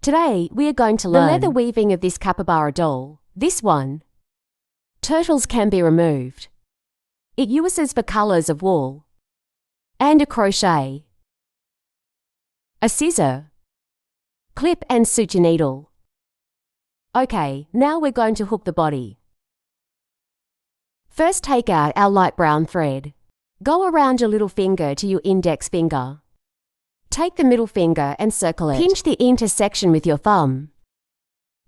Today, we are going to learn the leather weaving of this capybara doll. This one. Turtles can be removed. It uses for colors of wool. And a crochet. A scissor. Clip and suture needle. Okay, now we're going to hook the body. First, take out our light brown thread. Go around your little finger to your index finger. Take the middle finger and circle it. Pinch the intersection with your thumb.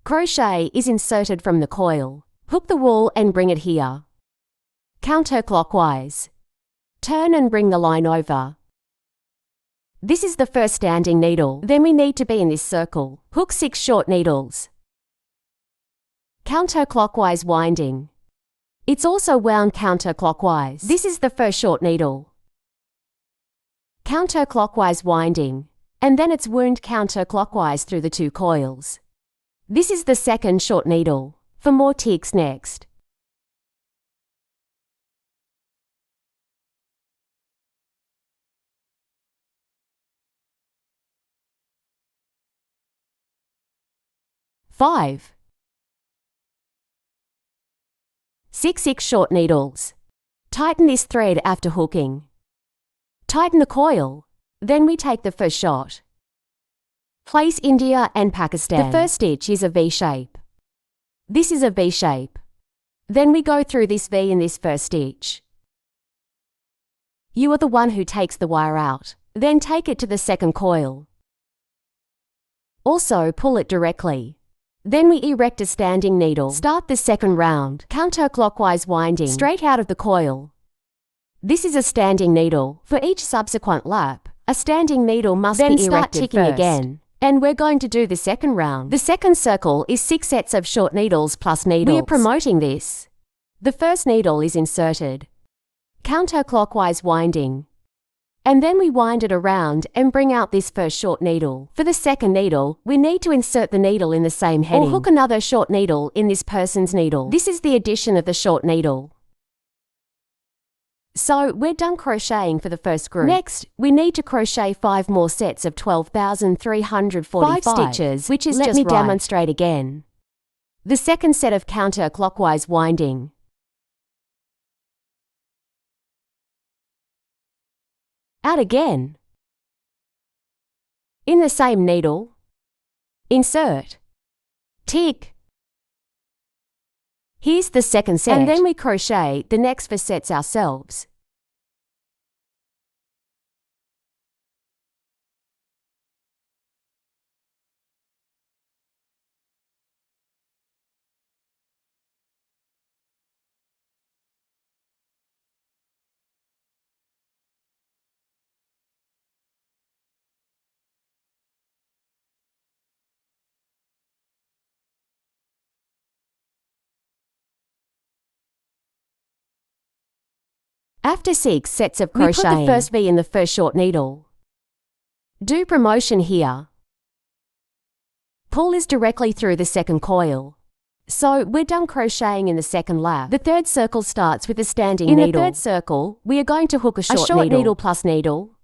Crochet is inserted from the coil. Hook the wool and bring it here. Counterclockwise. Turn and bring the line over. This is the first standing needle. Then we need to be in this circle. Hook 6 short needles. Counterclockwise winding. It's also wound counterclockwise. This is the first short needle. Counterclockwise winding, and then it's wound counterclockwise through the 2 coils. This is the second short needle. For more ticks next. Five. 6 short needles. Tighten this thread after hooking. Tighten the coil. Then we take the first shot. Place India and Pakistan. The first stitch is a V shape. This is a V shape. Then we go through this V in this first stitch. You are the one who takes the wire out. Then take it to the second coil. Also pull it directly. Then we erect a standing needle. Start the second round. Counterclockwise winding. Straight out of the coil. This is a standing needle. For each subsequent lap, a standing needle must be erected. Then start ticking again. And we're going to do the second round. The second circle is 6 sets of short needles plus needles. We are promoting this. The first needle is inserted. Counterclockwise winding. And then we wind it around and bring out this first short needle. For the second needle, we need to insert the needle in the same heading. Or hook another short needle in this person's needle. This is the addition of the short needle. So, we're done crocheting for the first group. Next, we need to crochet 5 more sets of 12,345 stitches, which is just right. Let me demonstrate again. The second set of counterclockwise winding. Out again. In the same needle. Insert. Tick. Here's the second set. And then we crochet the next 4 sets ourselves. After 6 sets of crocheting, we put the first V in the first short needle. Do promotion here. Pull this directly through the second coil. So, we're done crocheting in the second lap. The third circle starts with a standing needle. In the third circle, we are going to hook a short needle plus needle.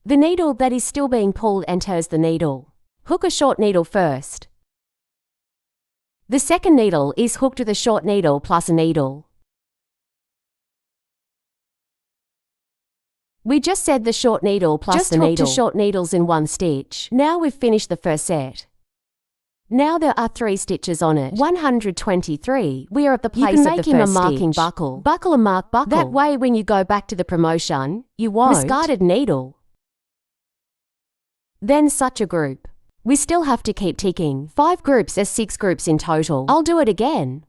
The needle that is still being pulled enters the needle. Hook a short needle first. The second needle is hooked with a short needle plus a needle. We just said the short needle plus the needle. Just hook 2 short needles in 1 stitch. Now we've finished the first set. Now there are 3 stitches on it. 123. We are at the place of the first stitch. You can make him a marking buckle. Buckle a mark buckle. That way when you go back to the promotion, you won't. Discarded needle. Then such a group. We still have to keep ticking. 5 groups as 6 groups in total. I'll do it again.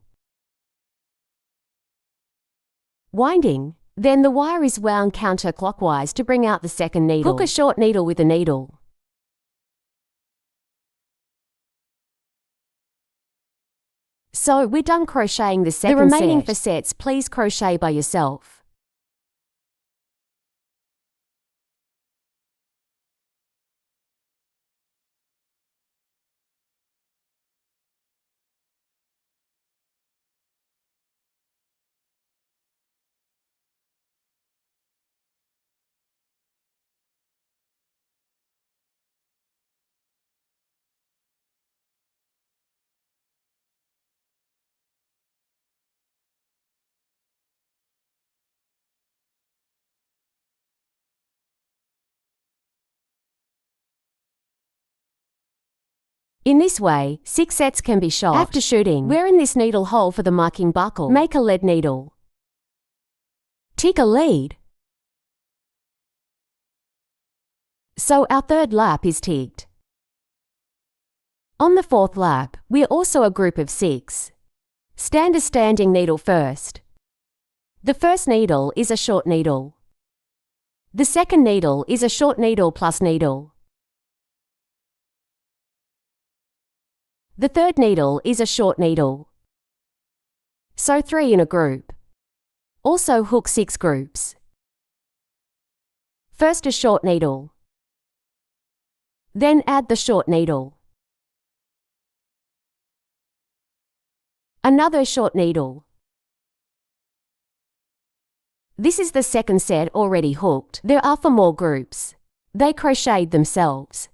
Winding. Then the wire is wound counterclockwise to bring out the second needle. Hook a short needle with a needle. So we're done crocheting the second set. The remaining 4 sets, please crochet by yourself. In this way, 6 sets can be shot. After shooting, we're in this needle hole for the marking buckle. Make a lead needle. Tick a lead. So our third lap is ticked. On the fourth lap, we're also a group of 6. Stand a standing needle first. The first needle is a short needle. The second needle is a short needle plus needle. The third needle is a short needle. So 3 in a group. Also hook 6 groups. First a short needle. Then add the short needle. Another short needle. This is the second set already hooked. There are 4 more groups. They crocheted themselves.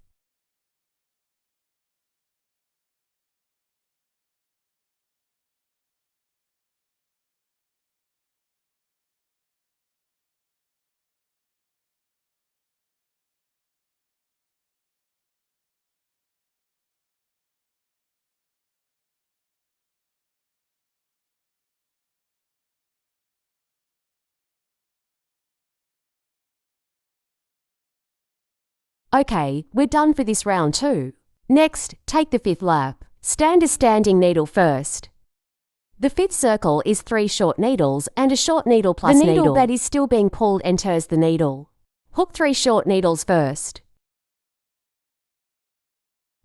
Okay, we're done for this round too. Next, take the 5th lap. Stand a standing needle first. The 5th circle is 3 short needles and a short needle plus needle. The needle that is still being pulled enters the needle. Hook 3 short needles first.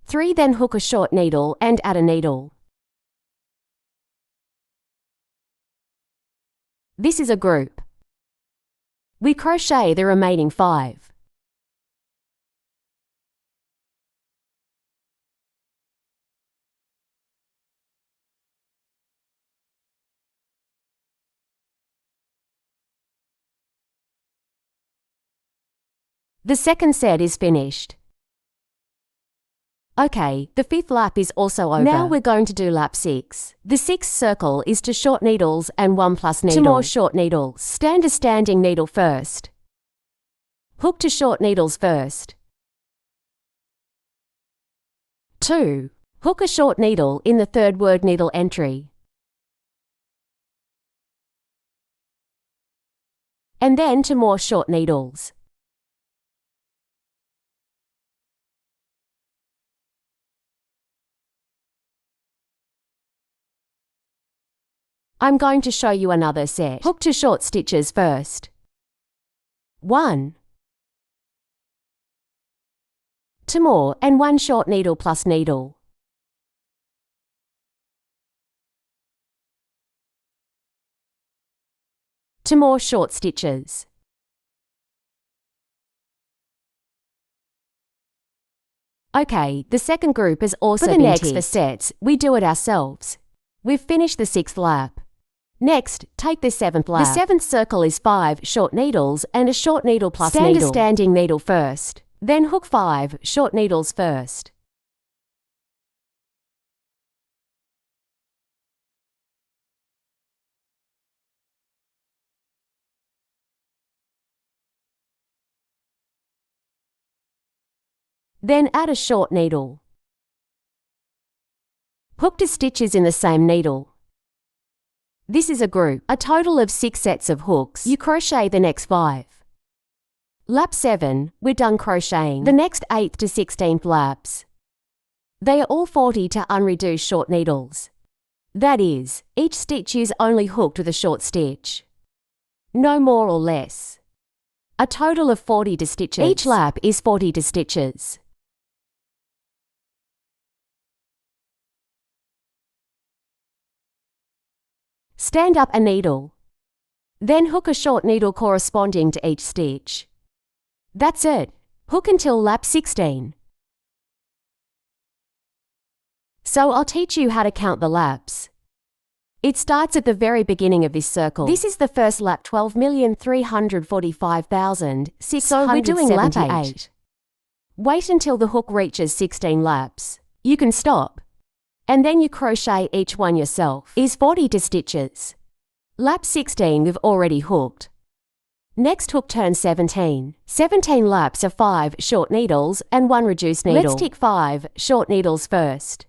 3 then hook a short needle and add a needle. This is a group. We crochet the remaining 5. The second set is finished. Okay, the 5th lap is also over. Now we're going to do lap 6. The 6th circle is to short needles and 1 plus needle. 2 more short needles. Stand a standing needle first. Hook to short needles first. 2. Hook a short needle in the 3rd word needle entry. And then 2 more short needles. I'm going to show you another set. Hook 2 short stitches first. 1. 2 more and 1 short needle plus needle. Two more short stitches. Okay, the second group is also been ticked. For the next 4 sets, we do it ourselves. We've finished the 6th lap. Next, take the 7th lap. The 7th circle is 5 short needles and a short needle plus needle. Stand a standing needle first. Then hook 5 short needles first. Then add a short needle. Hook 2 stitches in the same needle. This is a group, a total of 6 sets of hooks. You crochet the next 5. Lap 7, we're done crocheting the next 8th to 16th laps. They are all 40 to unreduced short needles. That is, each stitch is only hooked with a short stitch. No more or less. A total of 40 to stitches. Each lap is 40 to stitches. Stand up a needle. Then hook a short needle corresponding to each stitch. That's it. Hook until lap 16. So I'll teach you how to count the laps. It starts at the very beginning of this circle. This is the first lap, 12,345,678. So we're doing lap 8. Wait until the hook reaches 16 laps. You can stop. And then you crochet each one yourself. Is 40 to stitches. Lap 16 we've already hooked. Next hook turn 17. 17 laps of 5 short needles and 1 reduced needle. Let's tick 5 short needles first.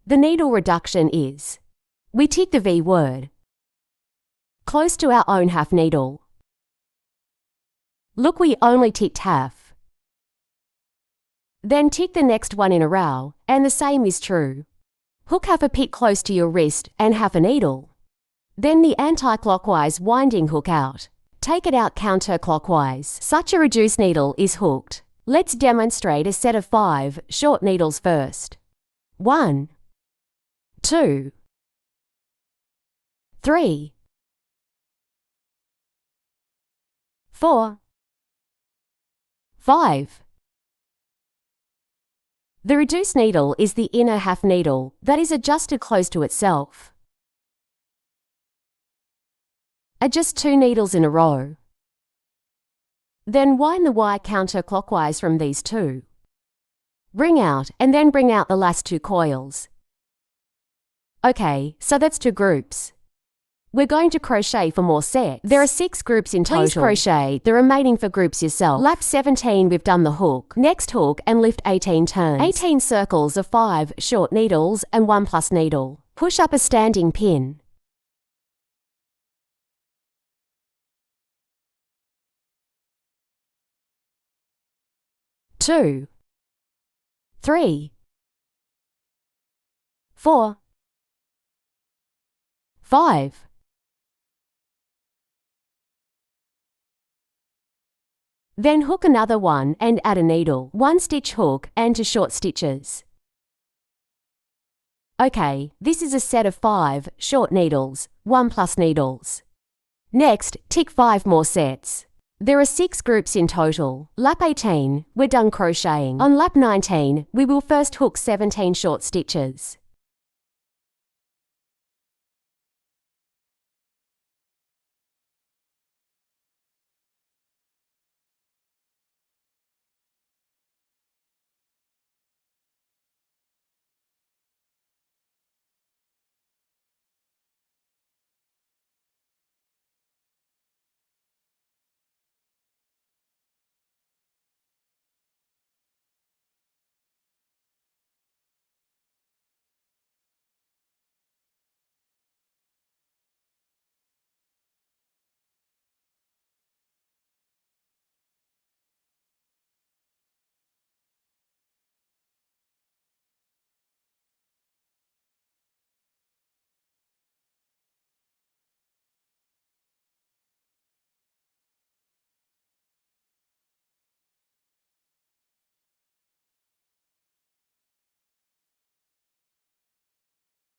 The needle reduction is: we tick the V word, close to our own half needle. Look, we only ticked half. Then tick the next one in a row, and the same is true. Hook half a pick close to your wrist and half a needle. Then the anti-clockwise winding hook out. Take it out counterclockwise. Such a reduced needle is hooked. Let's demonstrate a set of 5 short needles first. 1, 2, 3, 4, 5. The reduced needle is the inner half needle that is adjusted close to itself. Adjust 2 needles in a row. Then wind the wire counterclockwise from these 2. Bring out and then bring out the last 2 coils. Okay, so that's 2 groups. We're going to crochet for more sets. There are 6 groups in total. Please crochet the remaining 4 groups yourself. Lap 17 we've done the hook. Next hook and lift 18 turns. 18 circles of 5 short needles and 1 plus needle. Push up a standing pin. Two, 3, 4, 5. Then hook another one and add a needle. 1 stitch hook and 2 short stitches. Okay, this is a set of 5 short needles, 1 plus needles. Next, tick 5 more sets. There are 6 groups in total. Lap 18, we're done crocheting. On lap 19, we will first hook 17 short stitches.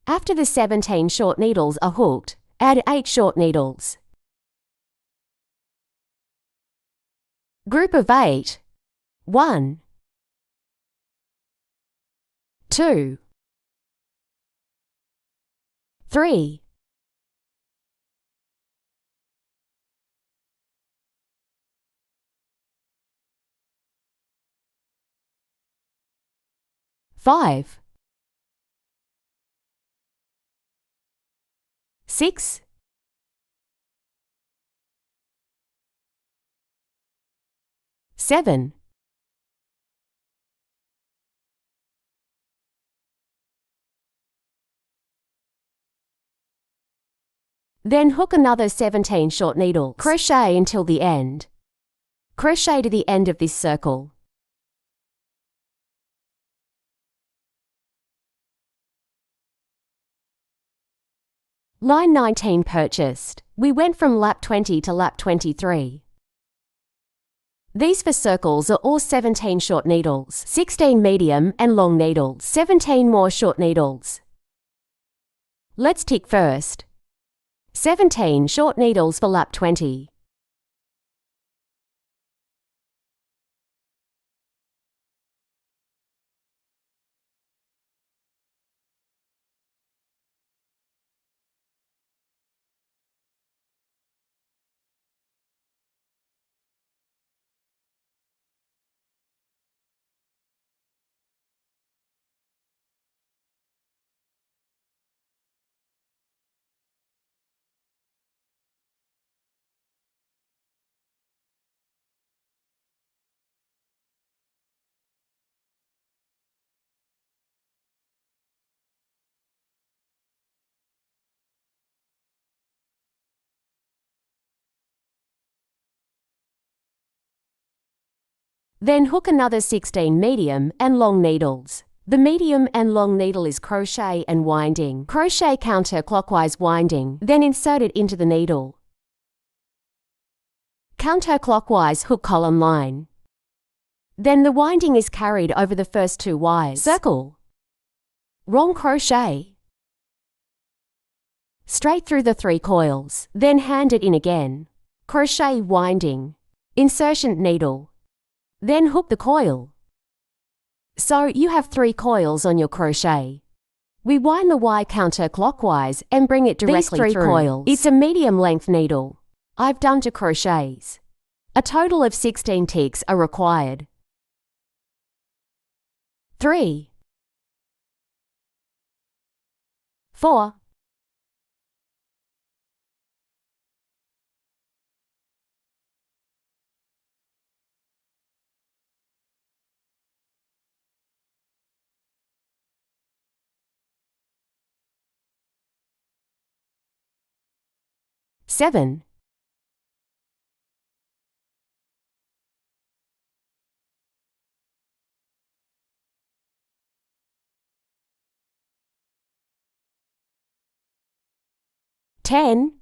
After the 17 short needles are hooked, add 8 short needles. Group of 8. 1, 2, 3, 5, 6, 7, then hook another 17 short needles. Crochet until the end. Crochet to the end of this circle. Line 19 purchased. We went from lap 20 to lap 23. These 4 circles are all 17 short needles, 16 medium and long needles, 17 more short needles. Let's tick first. 17 short needles for lap 20. Then hook another 16 medium and long needles. The medium and long needle is crochet and winding. Crochet counterclockwise winding, then insert it into the needle. Counterclockwise hook column line. Then the winding is carried over the first 2 wires. Circle. Wrong crochet. Straight through the 3 coils, then hand it in again. Crochet winding. Insertion needle. Then hook the coil. So you have 3 coils on your crochet. We wind the Y counterclockwise and bring it directly through. These 3 coils. It's a medium length needle. I've done 2 crochets. A total of 16 ticks are required. 3, 4, 7, 10,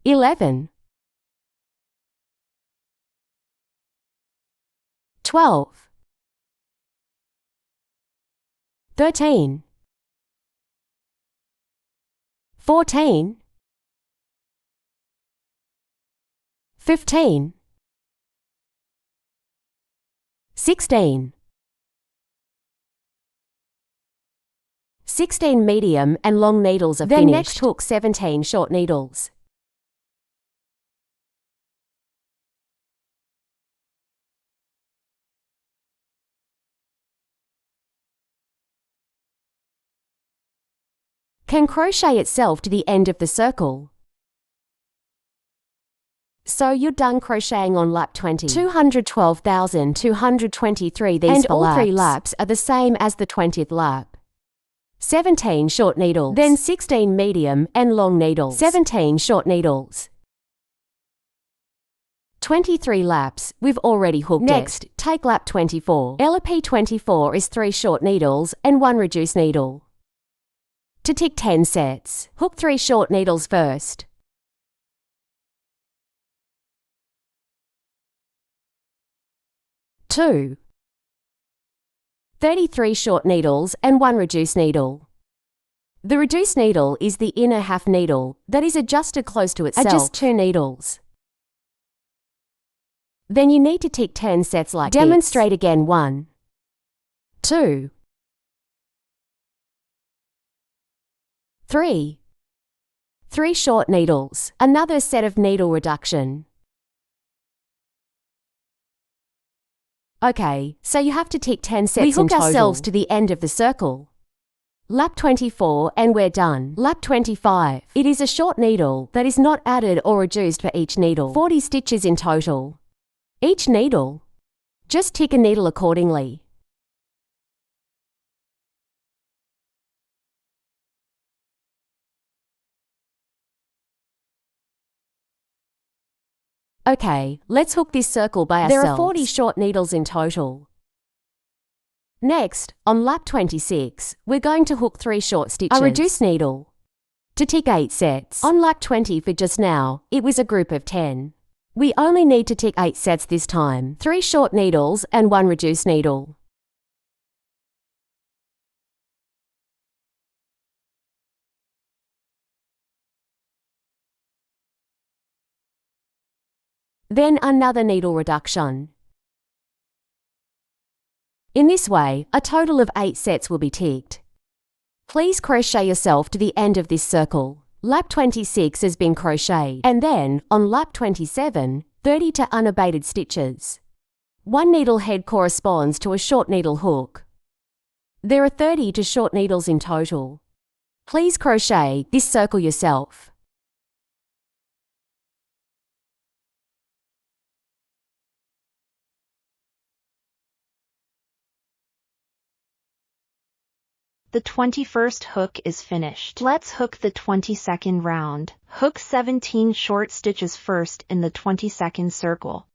11, 12, 13, 14, 15, 16, 16 medium and long needles are finished. Then next hook 17 short needles. Can crochet itself to the end of the circle. So you're done crocheting on lap 20. 212,223 these and all 3 laps are the same as the 20th lap. 17 short needles, then 16 medium and long needles, 17 short needles. 23 laps, we've already hooked Next, take lap 24. LP 24 is 3 short needles and 1 reduced needle. To tick 10 sets, hook 3 short needles first. Two, 33 short needles and 1 reduced needle. The reduced needle is the inner half needle that is adjusted close to itself. Adjust 2 needles. Then you need to tick 10 sets like Demonstrate this. Again 1, 2, 3. 3 short needles, another set of needle reduction. Okay, so you have to tick 10 sets in total. We hook ourselves to the end of the circle. Lap 24 and we're done. Lap 25. It is a short needle that is not added or reduced for each needle. 40 stitches in total. Each needle. Just tick a needle accordingly. Okay, let's hook this circle by ourselves. There are 40 short needles in total. Next, on lap 26, we're going to hook 3 short stitches. A reduced needle. To tick 8 sets. On lap 20 for just now, it was a group of 10. We only need to tick 8 sets this time. 3 short needles and 1 reduced needle. Then another needle reduction. In this way, a total of 8 sets will be ticked. Please crochet yourself to the end of this circle. Lap 26 has been crocheted, and then, on lap 27, 30 to unabated stitches. 1 needle head corresponds to a short needle hook. There are 30 to short needles in total. Please crochet this circle yourself. The 21st hook is finished. Let's hook the 22nd round. Hook 17 short stitches first in the 22nd circle.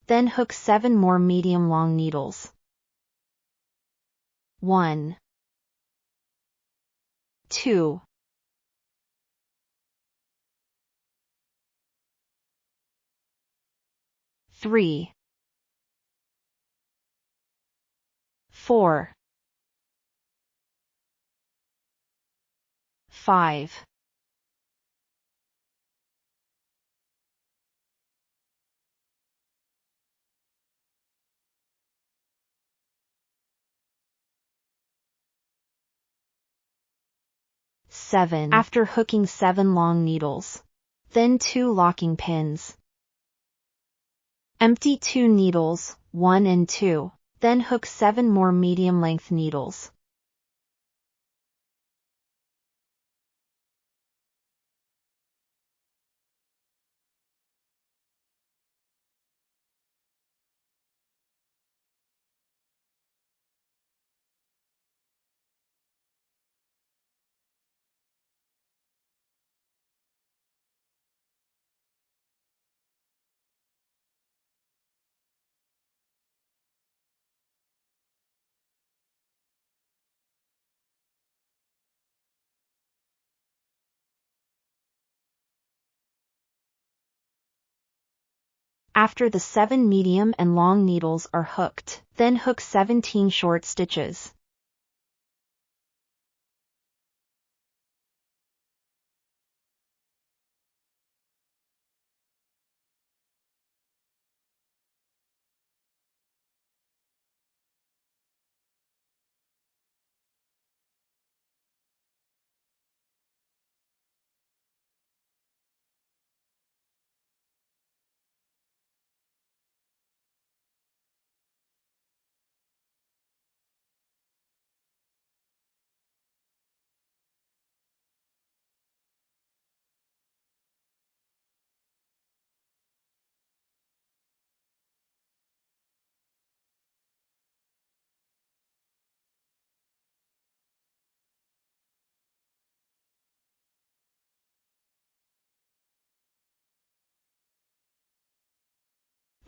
Then hook 7 more medium long needles. 1, 2, 3, 4, 5, 7. After hooking 7 long needles, then 2 locking pins. Empty 2 needles, 1 and 2, then hook 7 more medium length needles. After the 7 medium and long needles are hooked, then hook 17 short stitches.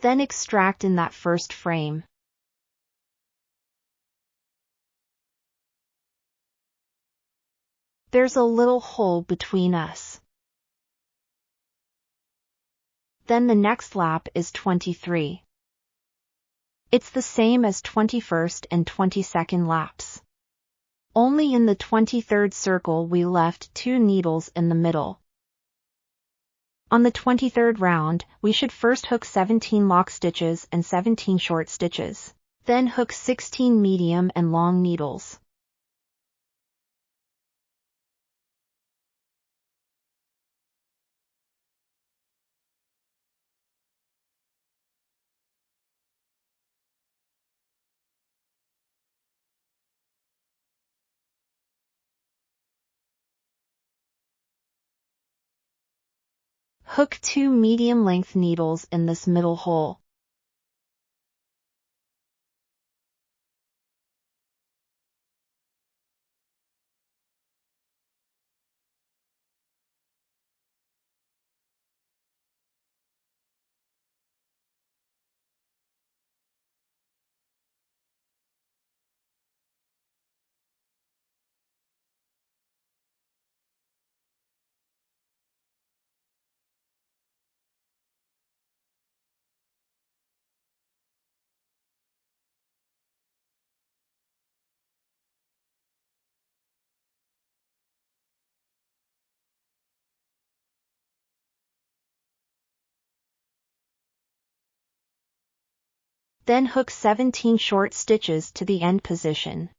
Then extract in that first frame. There's a little hole between us. Then the next lap is 23. It's the same as 21st and 22nd laps. Only in the 23rd circle we left 2 needles in the middle. On the 23rd round, we should first hook 17 lock stitches and 17 short stitches. Then hook 16 medium and long needles. Hook 2 medium length needles in this middle hole. Then hook 17 short stitches to the end position.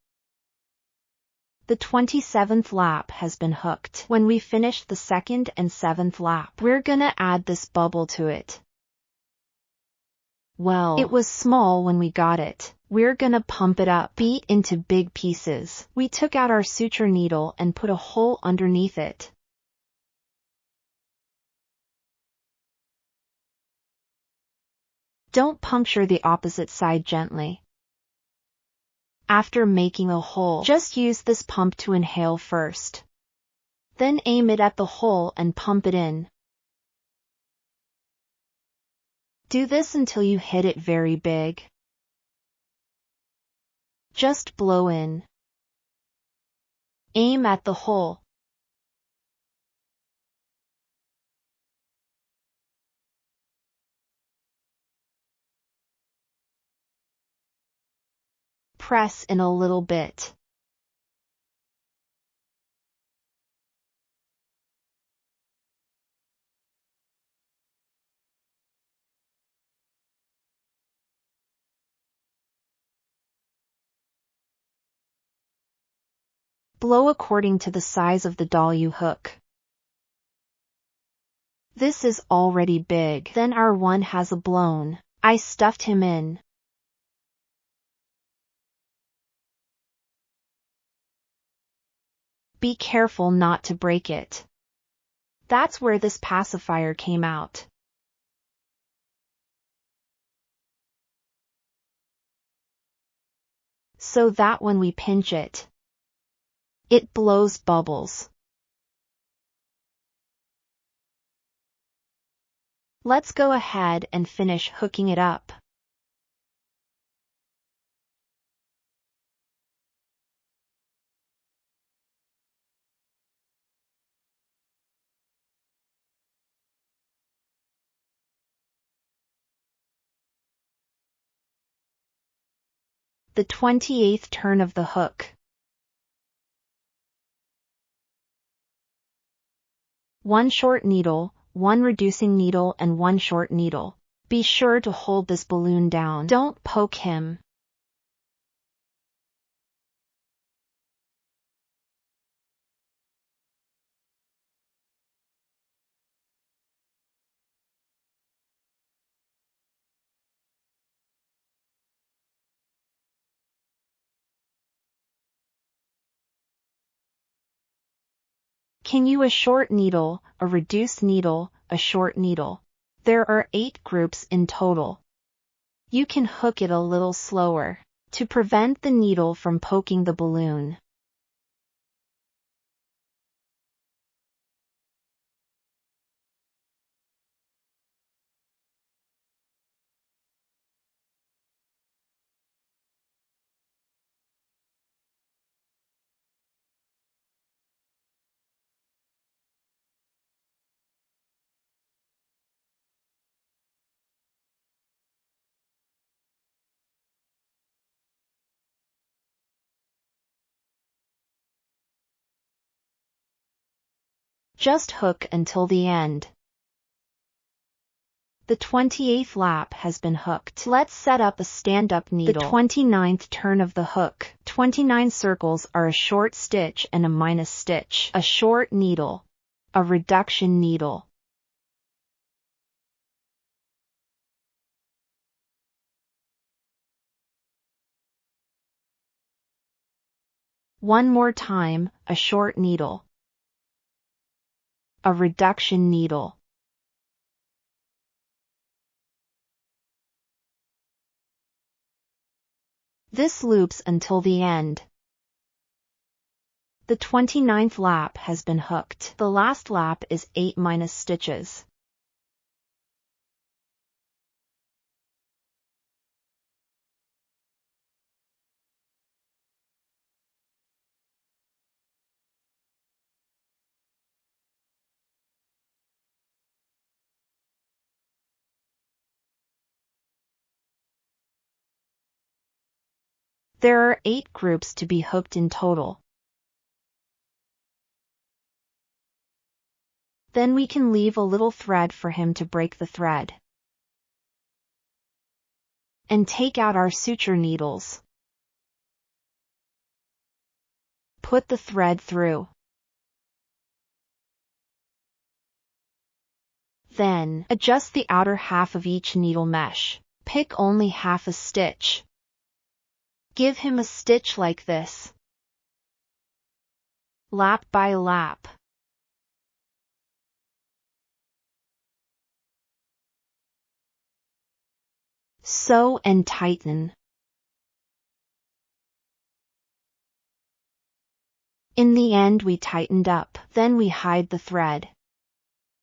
The 27th lap has been hooked. When we finish the 2nd and 7th lap, we're gonna add this bubble to it. Well, it was small when we got it. We're gonna pump it up, beat into big pieces. We took out our suture needle and put a hole underneath it. Don't puncture the opposite side gently. After making a hole, just use this pump to inhale first. Then aim it at the hole and pump it in. Do this until you hit it very big. Just blow in. Aim at the hole. Press in a little bit. Blow according to the size of the doll you hook. This is already big. Then our one has a blown. I stuffed him in. Be careful not to break it. That's where this pacifier came out. So that when we pinch it, it blows bubbles. Let's go ahead and finish hooking it up. The 28th turn of the hook. 1 short needle, 1 reducing needle and 1 short needle. Be sure to hold this balloon down. Don't poke him. Can you a short needle, a reduced needle, a short needle? There are 8 groups in total. You can hook it a little slower to prevent the needle from poking the balloon. Just hook until the end. The 28th lap has been hooked. Let's set up a stand-up needle. The 29th turn of the hook. 29 circles are a short stitch and a minus stitch. A short needle. A reduction needle. One more time, a short needle. A reduction needle. This loops until the end. The 29th lap has been hooked. The last lap is 8 minus stitches. There are 8 groups to be hooked in total. Then we can leave a little thread for him to break the thread. and take out our suture needles. Put the thread through. Then, adjust the outer half of each needle mesh. Pick only half a stitch. Give him a stitch like this. Lap by lap. Sew and tighten. In the end we tightened up, then we hide the thread.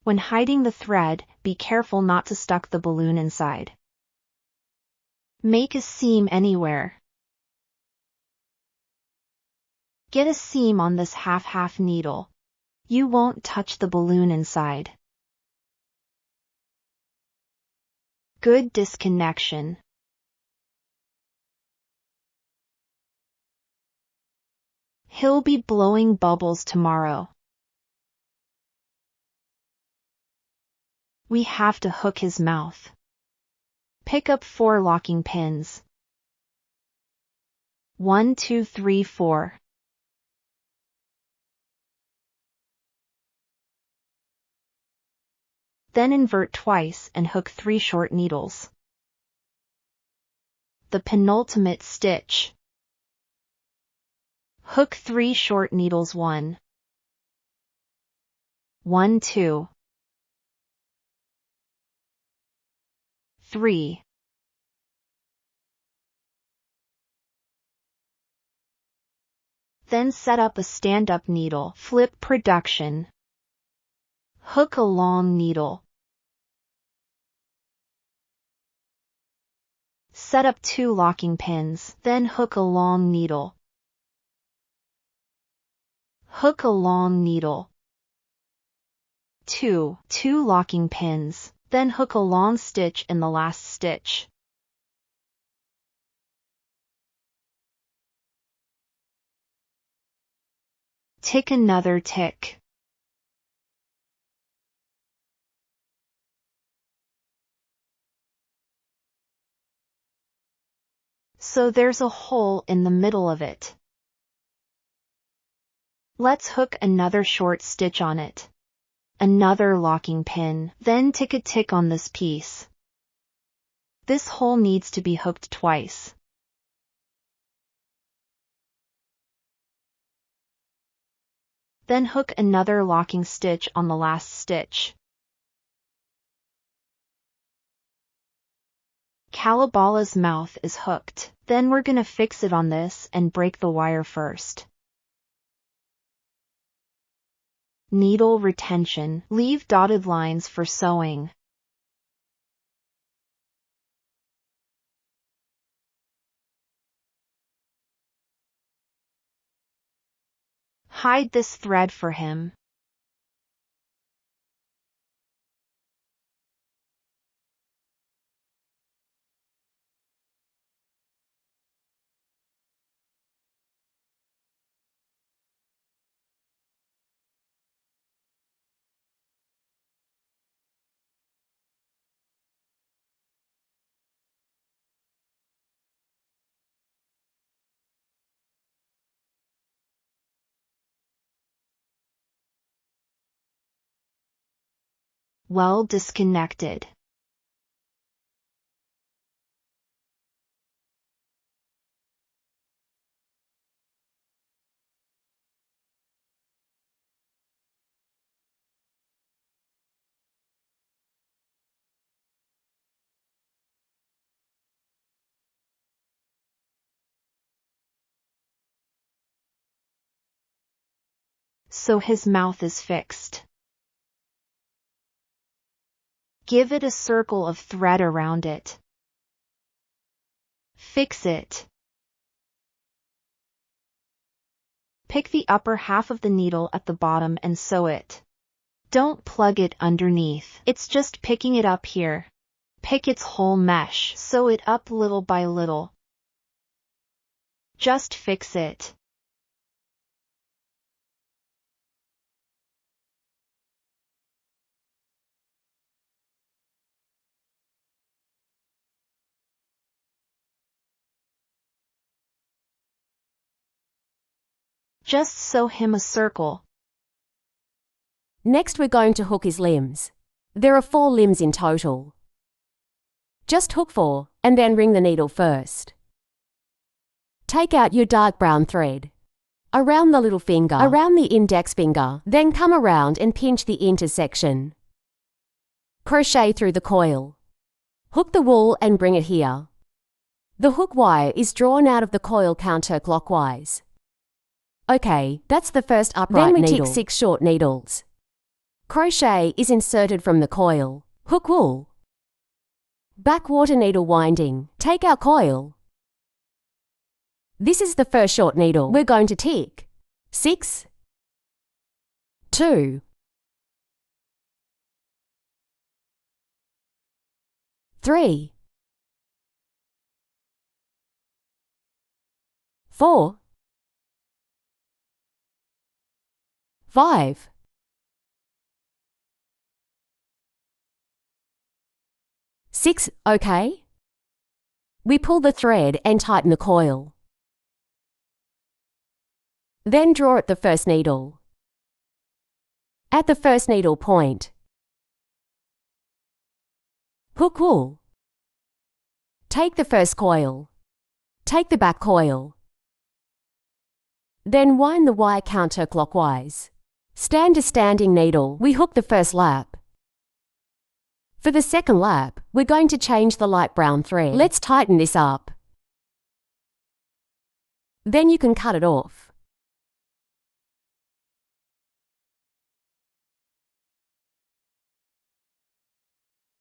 When hiding the thread, be careful not to stuck the balloon inside. Make a seam anywhere. Get a seam on this half-half needle. You won't touch the balloon inside. Good disconnection. He'll be blowing bubbles tomorrow. We have to hook his mouth. Pick up 4 locking pins. 1, 2, 3, 4. Then invert twice and hook 3 short needles. The penultimate stitch. Hook 3 short needles 1, 2, 3. Then set up a stand-up needle. Flip production. Hook a long needle. Set up 2 locking pins, then hook a long needle. Hook a long needle. 2 locking pins, then hook a long stitch in the last stitch. Tick another tick. So there's a hole in the middle of it. Let's hook another short stitch on it. Another locking pin, then tick a tick on this piece. This hole needs to be hooked twice. Then hook another locking stitch on the last stitch. Calabala's mouth is hooked. Then we're gonna fix it on this and break the wire first. Needle retention. Leave dotted lines for sewing. Hide this thread for him. Well disconnected. So his mouth is fixed. Give it a circle of thread around it. Fix it. Pick the upper half of the needle at the bottom and sew it. Don't plug it underneath. It's just picking it up here. Pick its whole mesh. Sew it up little by little. Just fix it. Just sew him a circle. Next we're going to hook his limbs. There are 4 limbs in total. Just hook 4, and then ring the needle first. Take out your dark brown thread. Around the little finger, around the index finger, then come around and pinch the intersection. Crochet through the coil. Hook the wool and bring it here. The hook wire is drawn out of the coil counterclockwise. Okay, that's the first upright needle. Then we tick 6 short needles. Crochet is inserted from the coil. Hook wool. Backwater needle winding. Take our coil. This is the first short needle. We're going to tick 6, 2, 3, 4, 5, 6, okay? We pull the thread and tighten the coil. Then draw at the first needle. At the first needle point, hook wool. Take the first coil. Take the back coil. Then wind the wire counterclockwise. Stand a standing needle. We hook the first lap. For the second lap, we're going to change the light brown thread. Let's tighten this up. Then you can cut it off.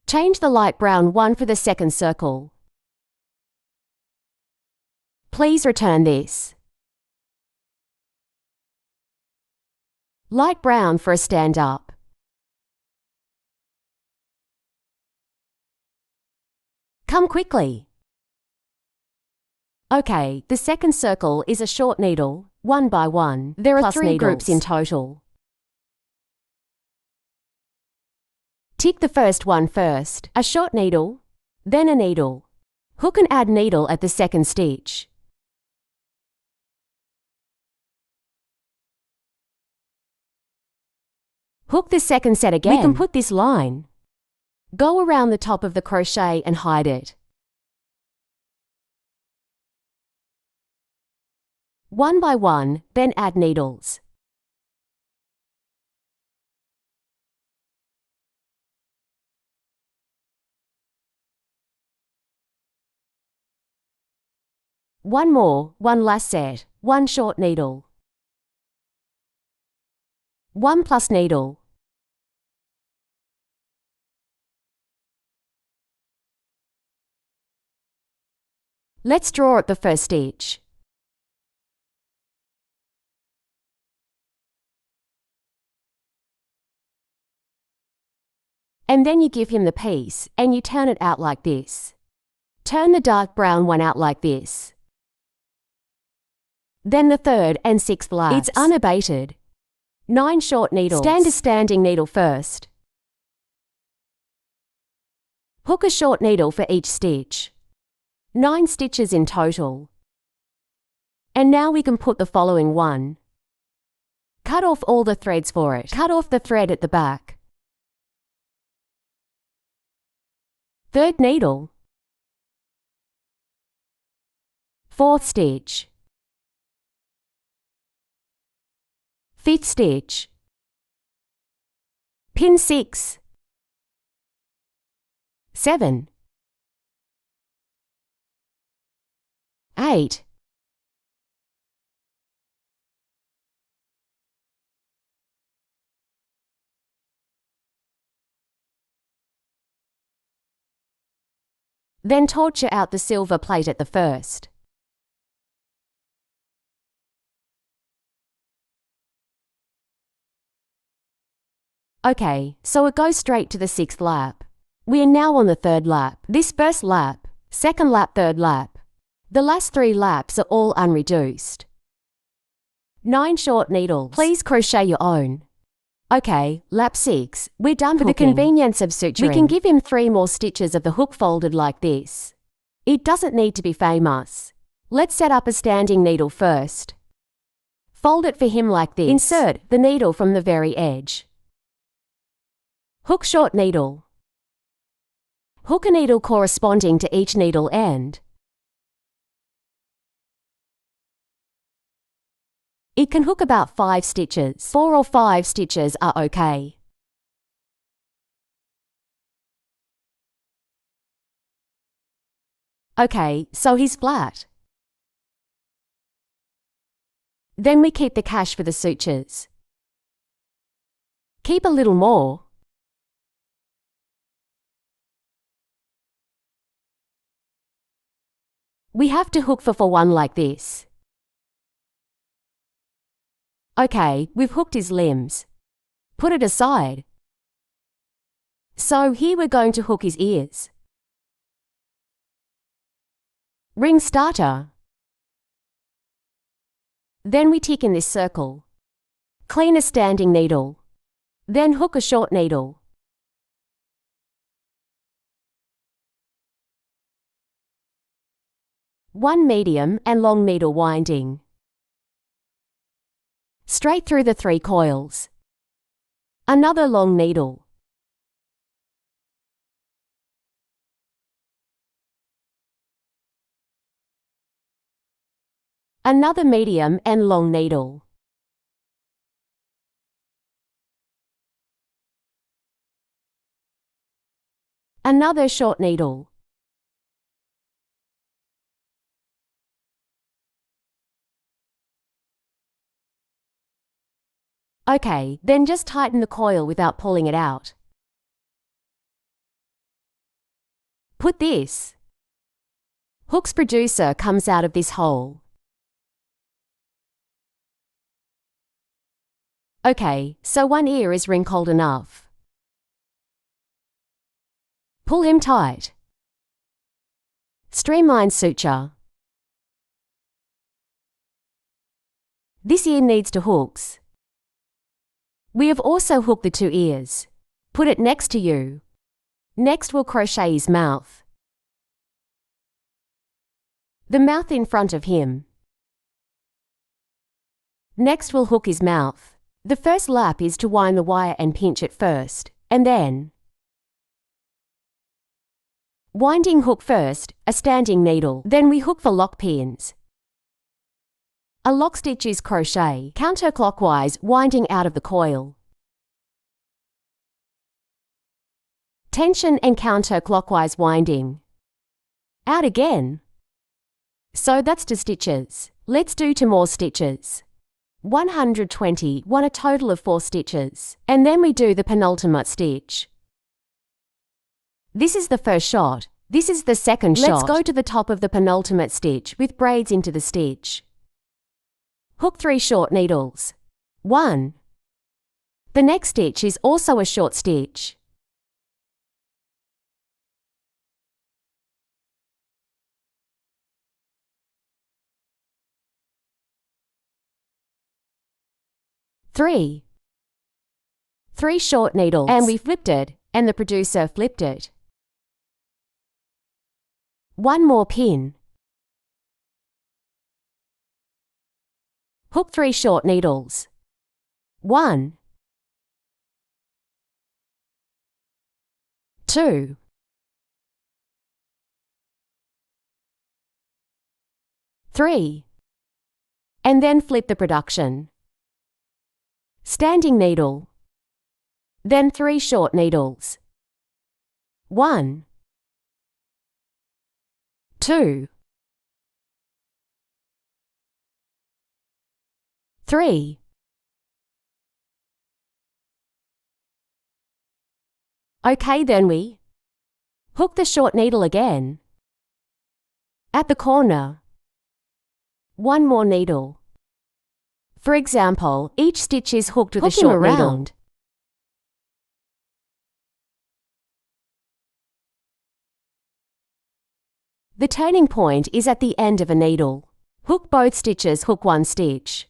Change the light brown one for the second circle. Please return this. Light brown for a stand-up. Come quickly. Okay, the second circle is a short needle, 1 by 1. There are 3 groups in total. Tick the first one first, a short needle, then a needle. Hook and add needle at the second stitch. Hook the second set again. We can put this line. Go around the top of the crochet and hide it. 1 by 1, then add needles. One more, one last set, 1 short needle. 1 plus needle. Let's draw at the first stitch. And then you give him the piece, and you turn it out like this. Turn the dark brown one out like this. Then the third and 6th laps. It's unabated. 9 short needles. Stand a standing needle first. Hook a short needle for each stitch. 9 stitches in total. And now we can put the following one. Cut off all the threads for it. Cut off the thread at the back. 3rd needle. 4th stitch. 5th stitch. Pin 6. 7. 8. 'Then torture out the silver plate at the first. Okay, so it goes straight to the 6th lap. We are now on the 3rd lap. This first lap, 2nd lap, 3rd lap. The last 3 laps are all unreduced. 9 short needles. Please crochet your own. Okay, lap 6. We're done for hooking. The convenience of suturing, we can give him 3 more stitches of the hook folded like this. It doesn't need to be famous. Let's set up a standing needle first. Fold it for him like this. Insert the needle from the very edge. Hook short needle. Hook a needle corresponding to each needle end. It can hook about 5 stitches. 4 or 5 stitches are okay. Okay, so he's flat. Then we keep the cash for the sutures. Keep a little more. We have to hook for one like this. Okay, we've hooked his limbs. Put it aside. So here we're going to hook his ears. Ring starter. Then we tick in this circle. Clean a standing needle. Then hook a short needle. One medium and long needle winding. Straight through the 3 coils. Another long needle. Another medium and long needle. Another short needle. Okay, then just tighten the coil without pulling it out. Put this. Hook's producer comes out of this hole. Okay, so one ear is wrinkled enough. Pull him tight. Streamline suture. This ear needs 2 hooks. We have also hooked the 2 ears. Put it next to you. Next we'll crochet his mouth. The mouth in front of him. Next we'll hook his mouth. The first lap is to wind the wire and pinch it first, and then winding hook first, a standing needle, then we hook for lock pins. A lock stitch is crochet, counterclockwise, winding out of the coil. Tension and counterclockwise winding. Out again. So that's 2 stitches. Let's do 2 more stitches. 120, a total of 4 stitches. And then we do the penultimate stitch. This is the first shot. This is the second shot. Let's go to the top of the penultimate stitch with braids into the stitch. Hook 3 short needles. 1. The next stitch is also a short stitch. Three short needles, and we flipped it, and the producer flipped it. 1 more pin. Hook 3 short needles. 1, 2, 3, and then flip the production. Standing needle. Then 3 short needles. 1, 2, 3. Okay, then we hook the short needle again. At the corner. 1 more needle. For example, each stitch is hooked with a short needle. The turning point is at the end of a needle. Hook both stitches, hook 1 stitch.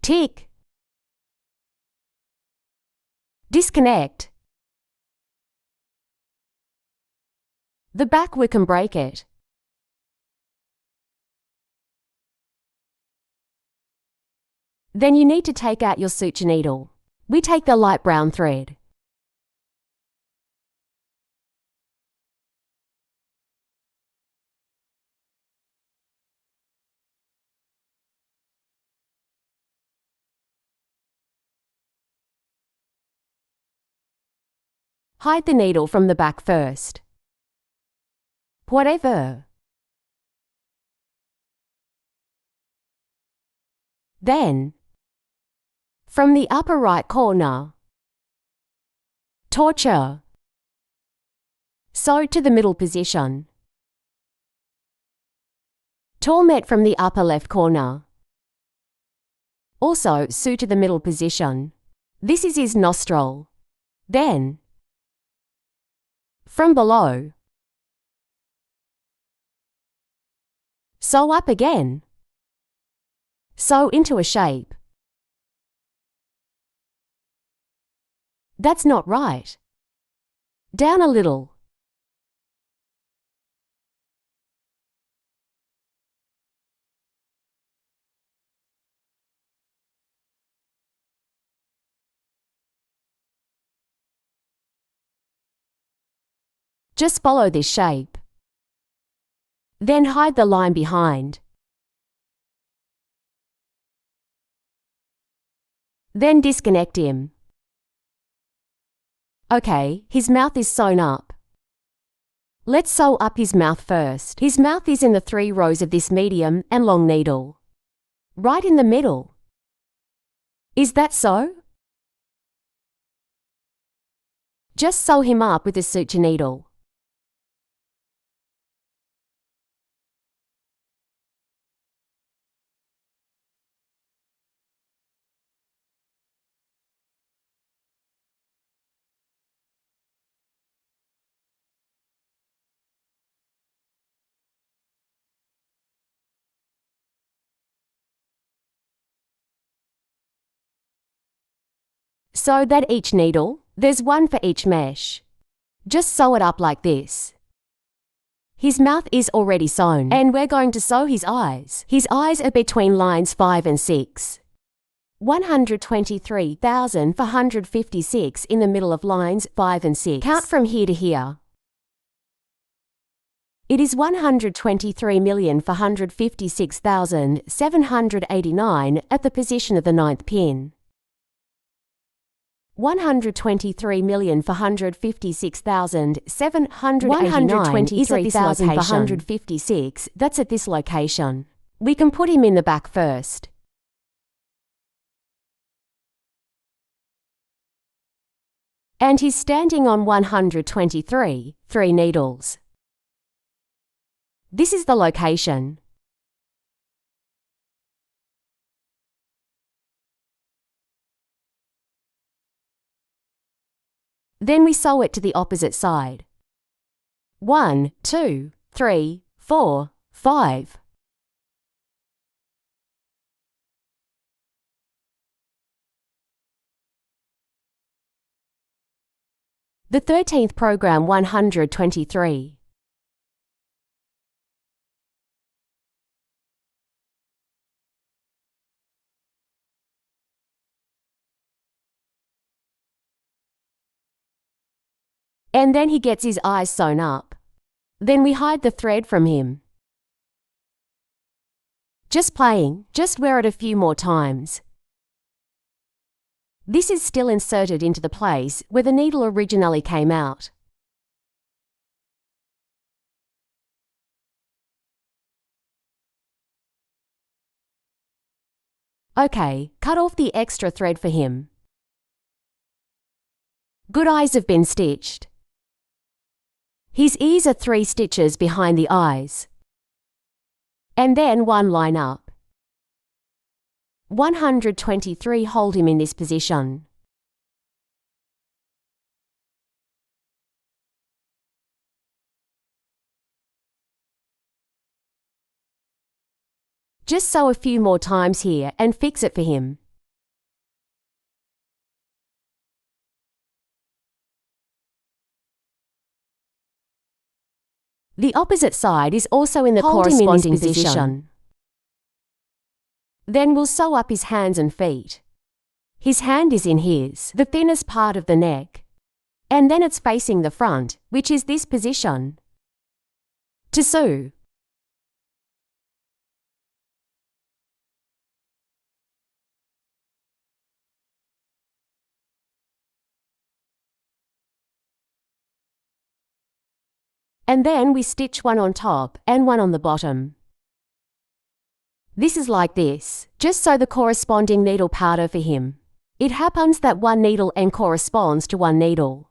Tick. Disconnect. The back we can break it. Then you need to take out your suture needle. We take the light brown thread. Hide the needle from the back first. Whatever. Then, from the upper right corner, torture. Sew to the middle position. Torment from the upper left corner. Also sew to the middle position. This is his nostril. Then, from below, sew up again. Sew into a shape. That's not right. Down a little. Just follow this shape. Then hide the line behind. Then disconnect him. Okay, his mouth is sewn up. Let's sew up his mouth first. His mouth is in the 3 rows of this medium and long needle. Right in the middle. Is that so? Just sew him up with a suture needle. So that each needle, there's one for each mesh. Just sew it up like this. His mouth is already sewn, and we're going to sew his eyes. His eyes are between lines 5 and 6. 123,456 in the middle of lines 5 and 6. Count from here to here. It is 123,456,789 at the position of the 9th pin. 123,456,789 is at this location. That's at this location. We can put him in the back first. And he's standing on 123, 3 needles. This is the location. Then we sew it to the opposite side. 1, 2, 3, 4, 5. The 13th program 123. And then he gets his eyes sewn up. Then we hide the thread from him. Just playing, just wear it a few more times. This is still inserted into the place where the needle originally came out. Okay, cut off the extra thread for him. Good eyes have been stitched. His ears are 3 stitches behind the eyes. And then 1 line up. 123 hold him in this position. Just sew a few more times here and fix it for him. The opposite side is also in the corresponding position. Then we'll sew up his hands and feet. His hand is in the thinnest part of the neck. And then it's facing the front, which is this position. To sew. And then we stitch one on top and one on the bottom. This is like this. Just sew the corresponding needle powder for him. It happens that one needle end corresponds to one needle.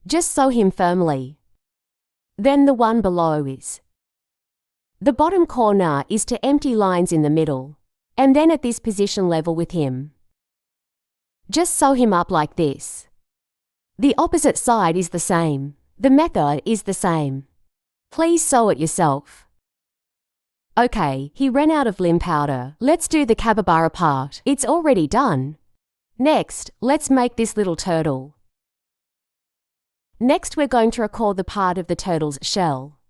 Just sew him firmly. Then the one below is. The bottom corner is to empty lines in the middle, and then at this position level with him. Just sew him up like this. The opposite side is the same. The method is the same. Please sew it yourself. Okay, he ran out of limb powder. Let's do the capybara part. It's already done. Next, let's make this little turtle. Next, we're going to record the part of the turtle's shell.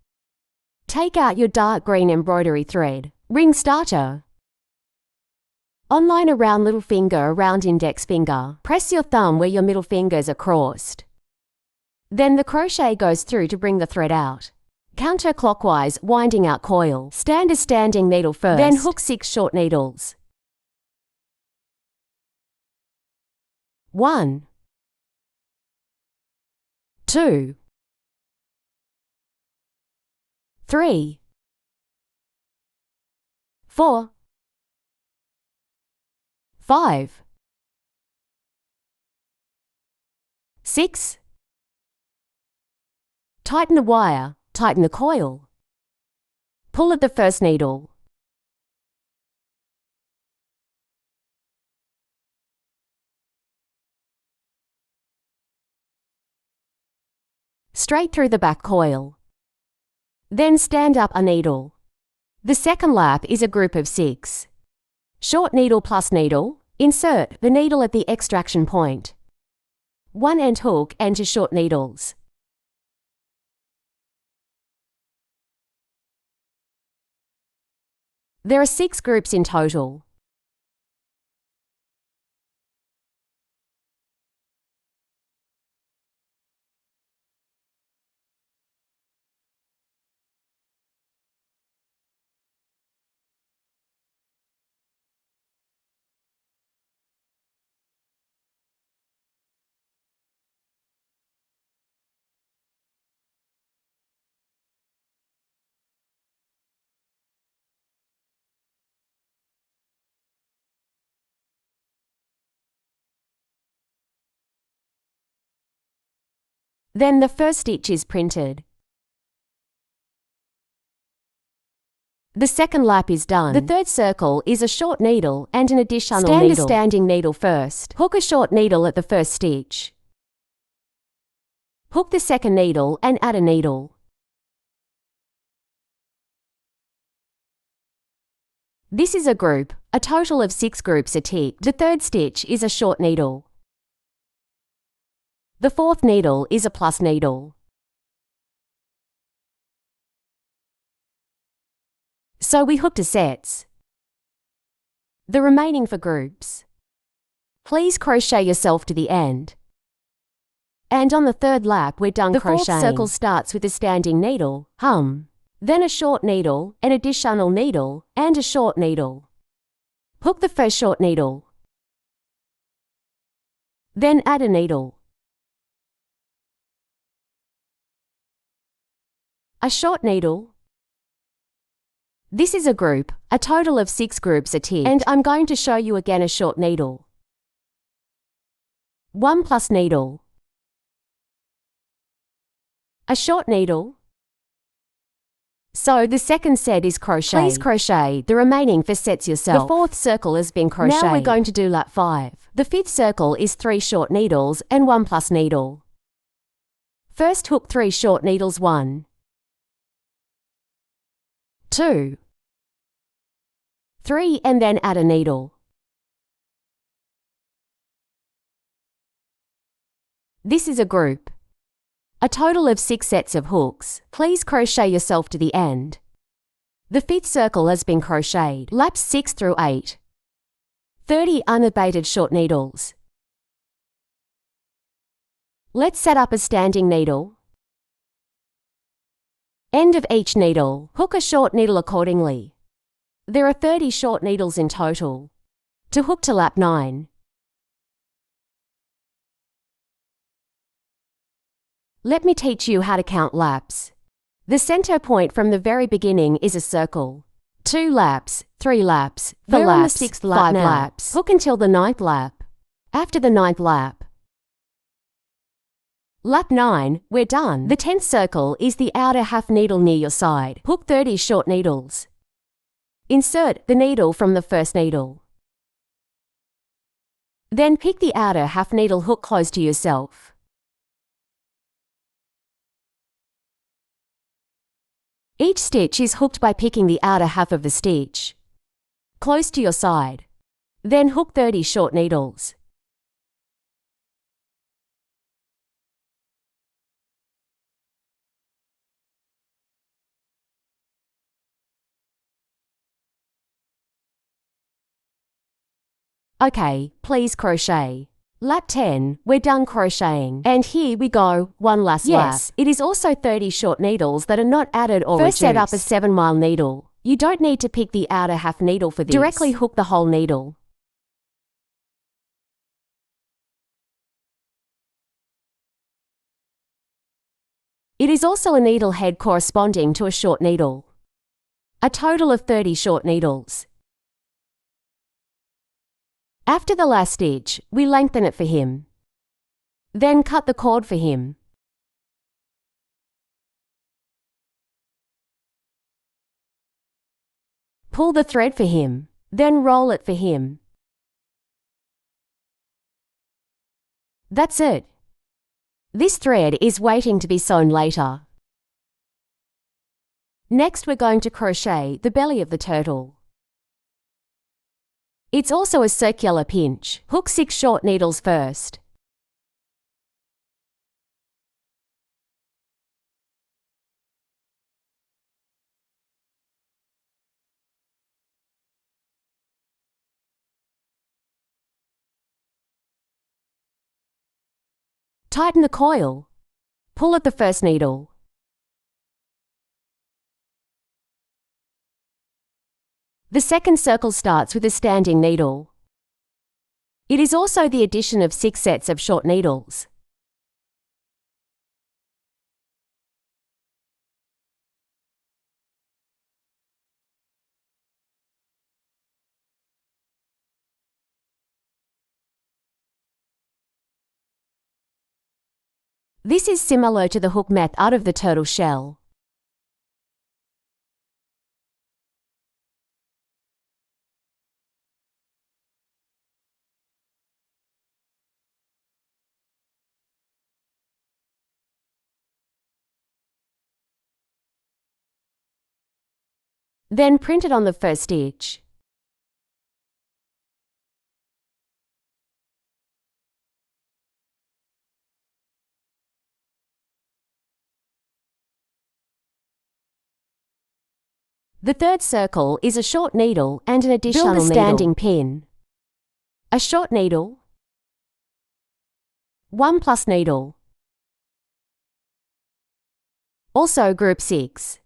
Take out your dark green embroidery thread, ring starter. On-line around little finger around index finger. Press your thumb where your middle fingers are crossed. Then the crochet goes through to bring the thread out. Counterclockwise, winding out coil. Stand a standing needle first. Then hook 6 short needles. 1, 2, 3, 4, 5, 6. Tighten the wire, tighten the coil. Pull at the first needle. Straight through the back coil. Then stand up a needle. The second lap is a group of 6. Short needle plus needle. Insert the needle at the extraction point. One end hook and 2 short needles. There are 6 groups in total. Then the first stitch is printed. The second lap is done. The third circle is a short needle and an additional needle. Stand a standing needle first. Hook a short needle at the first stitch. Hook the second needle and add a needle. This is a group. A total of 6 groups are ticked. The third stitch is a short needle. The fourth needle is a plus needle. So we hook to sets. The remaining for groups. Please crochet yourself to the end. And on the third lap we're done crocheting. The fourth circle starts with a standing needle, then a short needle, an additional needle, and a short needle. Hook the first short needle. Then add a needle. A short needle. This is a group. A total of 6 groups are ticked. And I'm going to show you again a short needle. 1 plus needle. A short needle. So the second set is crochet. Please crochet the remaining for sets yourself. The fourth circle has been crocheted. Now we're going to do lap 5. The fifth circle is 3 short needles and 1 plus needle. First hook 3 short needles 1, 2, 3 and then add a needle. This is a group. A total of 6 sets of hooks. Please crochet yourself to the end. The 5th circle has been crocheted. Laps 6 through 8. 30 unabated short needles. Let's set up a standing needle. End of each needle. Hook a short needle accordingly. There are 30 short needles in total. To hook to lap 9. Let me teach you how to count laps. The center point from the very beginning is a circle. 2 laps, 3 laps, 4 laps, 6th lap 5 now. Laps. Hook until the 9th lap. After the 9th lap, lap 9, we're done. The 10th circle is the outer half needle near your side. Hook 30 short needles. Insert the needle from the first needle. Then pick the outer half needle hook close to yourself. Each stitch is hooked by picking the outer half of the stitch close to your side. Then hook 30 short needles. Okay, please crochet. Lap 10, we're done crocheting. And here we go, one last lap. Yes, it is also 30 short needles that are not added or reduced. First set up a 7-mile needle. You don't need to pick the outer half needle for this. Directly hook the whole needle. It is also a needle head corresponding to a short needle. A total of 30 short needles. After the last stitch, we lengthen it for him. Then cut the cord for him. Pull the thread for him. Then roll it for him. That's it. This thread is waiting to be sewn later. Next, we're going to crochet the belly of the turtle. It's also a circular pinch. Hook 6 short needles first. Tighten the coil. Pull at the first needle. The second circle starts with a standing needle. It is also the addition of 6 sets of short needles. This is similar to the hook method of the turtle shell. Then print it on the first stitch. The third circle is a short needle and an additional needle. Build a standing pin. A short needle. 1 plus needle. Also group 6.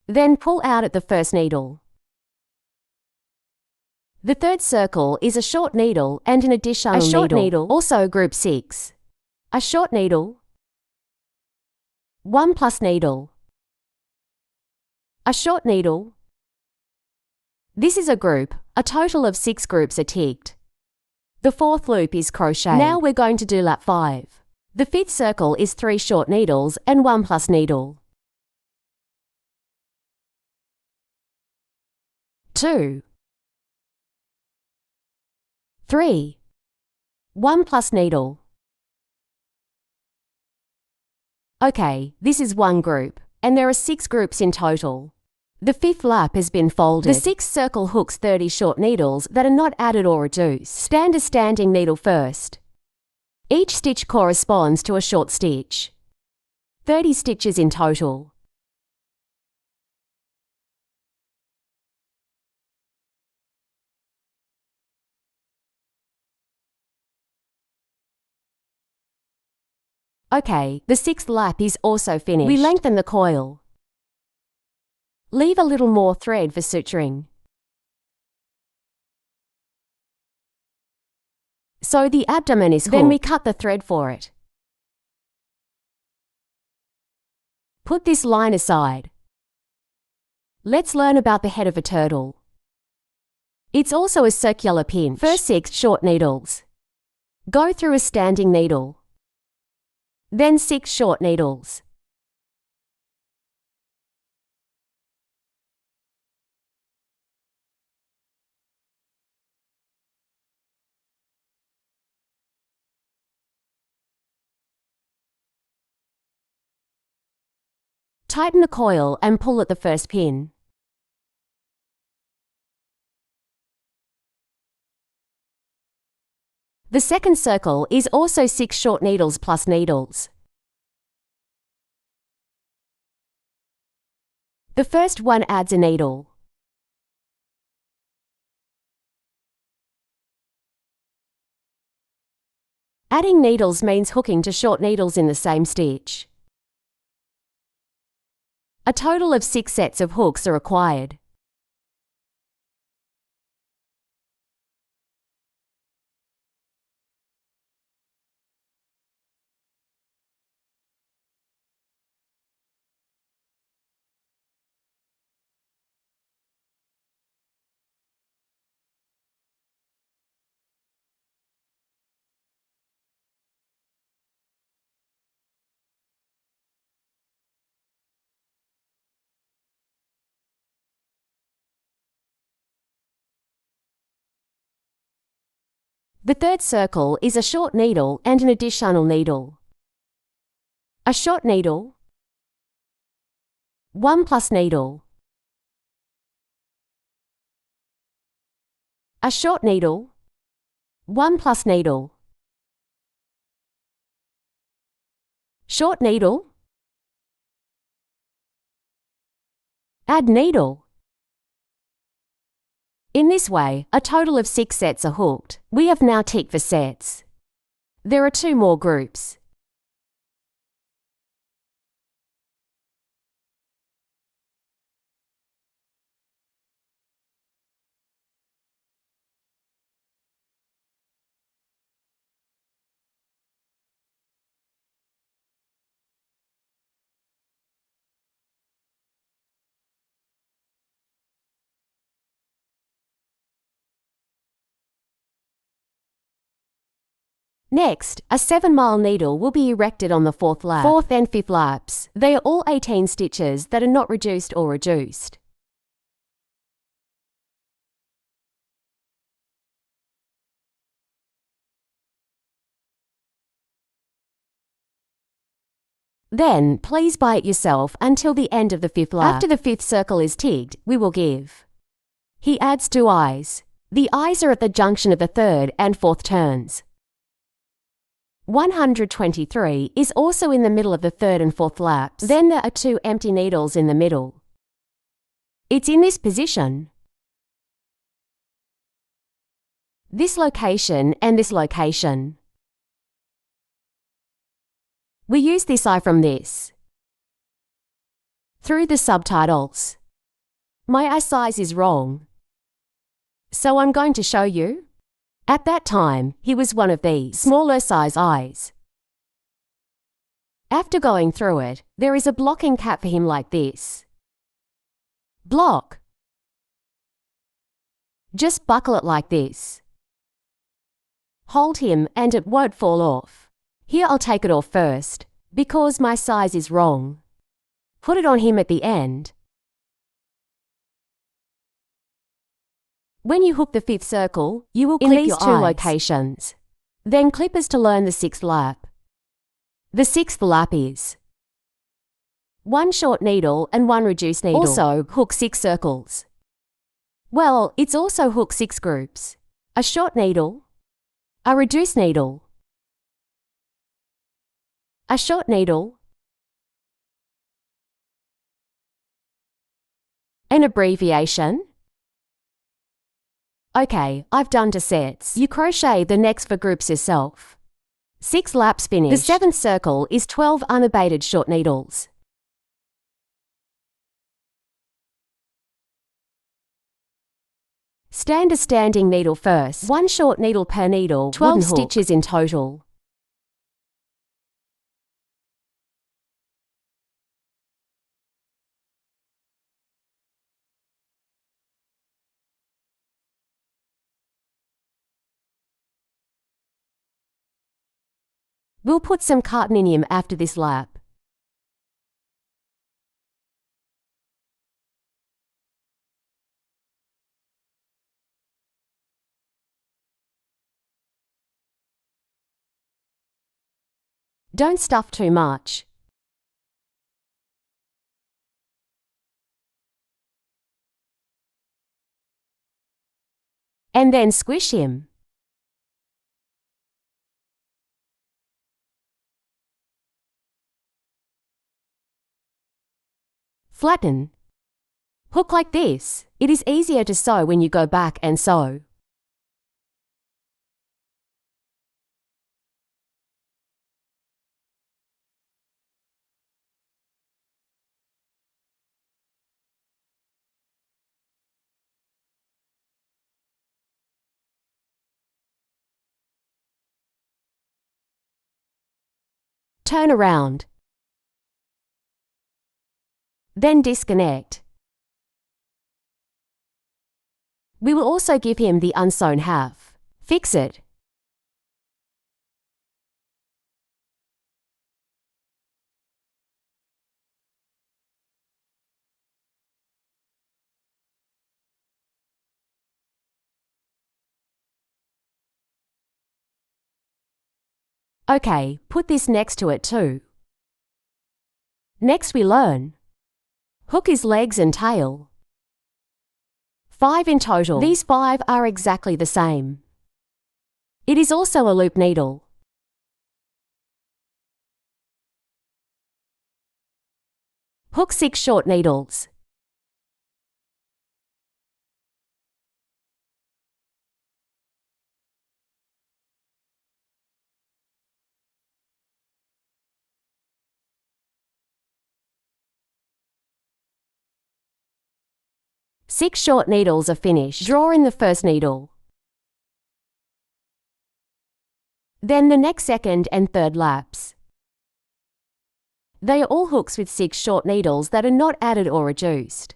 Then pull out at the first needle. The third circle is a short needle and an additional needle. A short needle, also group 6. A short needle. 1 plus needle. A short needle. This is a group. A total of 6 groups are ticked. The fourth loop is crochet. Now we're going to do lap 5. The fifth circle is 3 short needles and 1 plus needle. 2, 3, 1 plus needle. Okay, this is one group, and there are 6 groups in total. The fifth lap has been folded. The sixth circle hooks 30 short needles that are not added or reduced. Stand a standing needle first. Each stitch corresponds to a short stitch. 30 stitches in total. Okay, the sixth lap is also finished. We lengthen the coil. Leave a little more thread for suturing. So the abdomen is hooked. Then we cut the thread for it. Put this line aside. Let's learn about the head of a turtle. It's also a circular pinch. First 6 short needles. Go through a standing needle. Then 6 short needles. Tighten the coil and pull at the first pin. The second circle is also 6 short needles plus needles. The first one adds a needle. Adding needles means hooking to short needles in the same stitch. A total of 6 sets of hooks are required. The third circle is a short needle and an additional needle. A short needle. 1 plus needle. A short needle. 1 plus needle. Short needle. Add needle. In this way, a total of 6 sets are hooked. We have now ticked for sets. There are 2 more groups. Next, a 7-mile needle will be erected on the 4th lap. 4th and 5th laps. They are all 18 stitches that are not reduced or reduced. Then, please buy it yourself until the end of the 5th lap. After the 5th circle is ticked, we will give. He adds 2 eyes. The eyes are at the junction of the 3rd and 4th turns. 123 is also in the middle of the 3rd and 4th laps. Then there are 2 empty needles in the middle. It's in this position, this location and this location. We use this eye from this. Through the subtitles. My eye size is wrong. So I'm going to show you. At that time, he was one of these smaller size eyes. After going through it, there is a blocking cap for him like this. Block. Just buckle it like this. Hold him and it won't fall off. Here I'll take it off first, because my size is wrong. Put it on him at the end. When you hook the 5th circle, you will clip in these 2 locations. Then clippers to learn the 6th lap. The 6th lap is 1 short needle and 1 reduced needle. Also, hook 6 circles. Well, it's also hook 6 groups. A short needle, a reduced needle, a short needle, an abbreviation. Okay, I've done 2 sets. You crochet the next for groups yourself. 6 laps finished. The 7th circle is 12 unabated short needles. Stand a standing needle first. 1 short needle per needle, 12 stitches in total. We'll put some cotton in him after this lap. Don't stuff too much. And then squish him. Flatten. Hook like this. It is easier to sew when you go back and sew. Turn around. Then disconnect. We will also give him the unsewn half. Fix it. Okay, put this next to it too. Next we learn. Hook his legs and tail. 5 in total. These 5 are exactly the same. It is also a loop needle. Hook 6 short needles. Six short needles are finished. Draw in the first needle. Then the next 2nd and 3rd laps. They are all hooks with 6 short needles that are not added or reduced.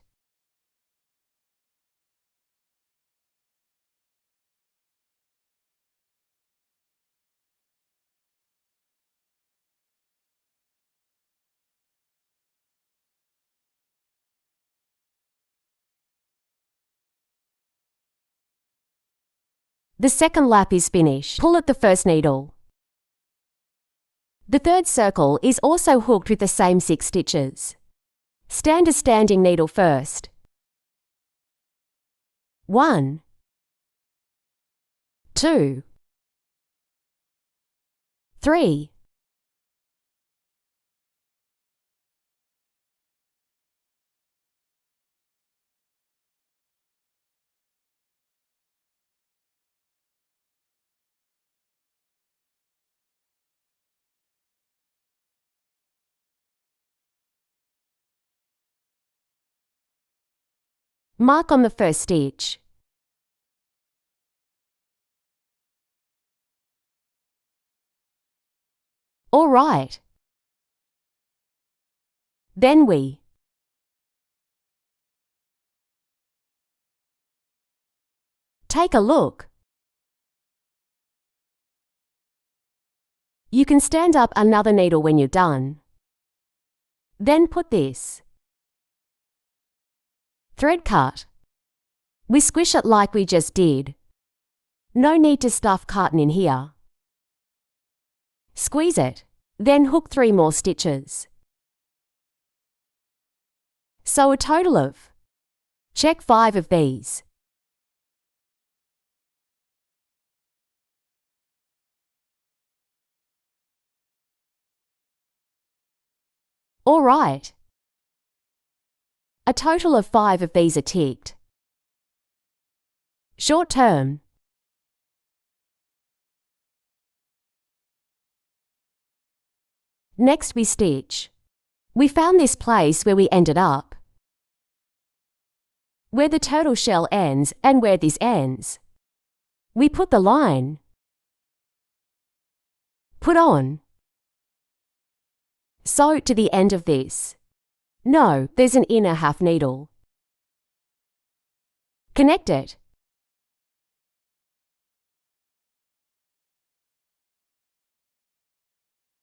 The 2nd lap is finished. Pull at the first needle. The 3rd circle is also hooked with the same 6 stitches. Stand a standing needle first. 1, 2, 3, 4. Mark on the first stitch. All right. Then we take a look. You can stand up another needle when you're done. Then put this thread cut. We squish it like we just did. No need to stuff cotton in here. Squeeze it. Then hook 3 more stitches. So a total of, check 5 of these. All right. A total of 5 of these are ticked. Short term. Next we stitch. We found this place where we ended up, where the turtle shell ends and where this ends. We put the line. Put on. Sew to the end of this. No, there's an inner half needle. Connect it.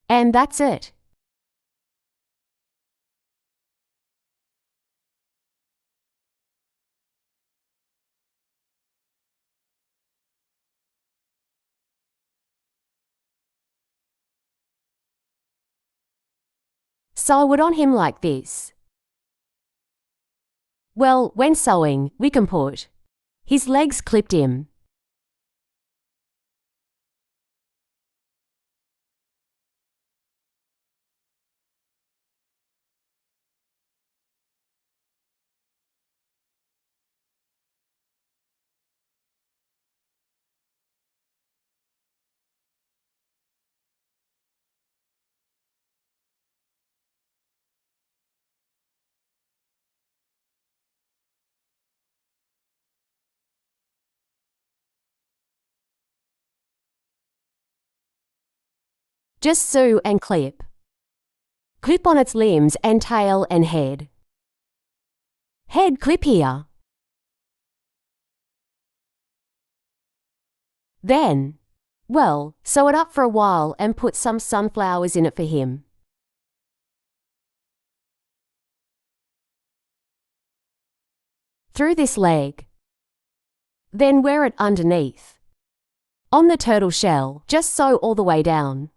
And that's it. Sew it on him like this. Well, when sewing, we can put his legs clipped him. Just sew and clip. Clip on its limbs and tail and head. Head clip here. Then, well, sew it up for a while and put some sunflowers in it for him. Through this leg. Then wear it underneath. On the turtle shell, just sew all the way down.